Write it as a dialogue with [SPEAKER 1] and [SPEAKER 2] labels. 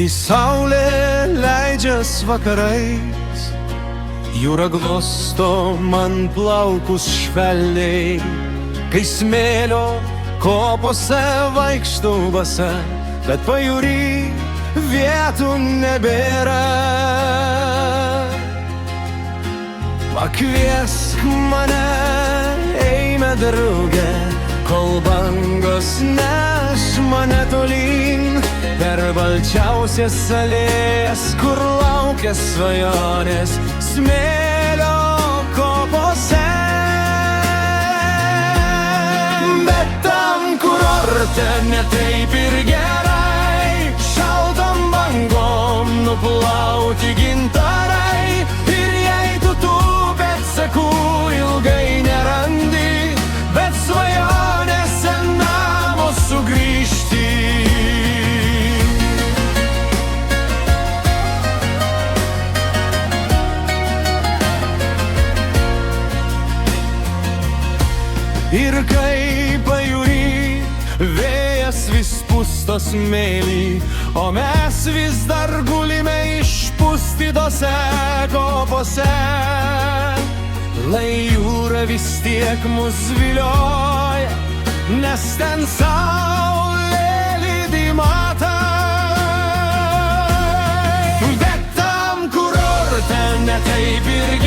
[SPEAKER 1] Kai saulė leidžias vakarais, jūra glosto man plaukus švelniai. Kai smėlio kopose vaikštau basa, bet pajūry vietų nebėra. Pakviesk mane, eime drauge, kol bangos neš mane tolyn, per balčiausias salės, kur laukia svajonės smėlio kopose. Bet tam kurorte ne taip ir gerai, šaltom bangom nuplauti gintarai. Ir jei tu tų pėdsakų ilgai nerandi, bet svajonėse namo sugrįžti. Ir kai pajūry vėjas vis pusto smėlį, o mes vis dar gulime išpustytose kopose, lai jūra vis tiek mus vilioja, nes ten saulė lydi matai. Bet tam kurorte ne taip ir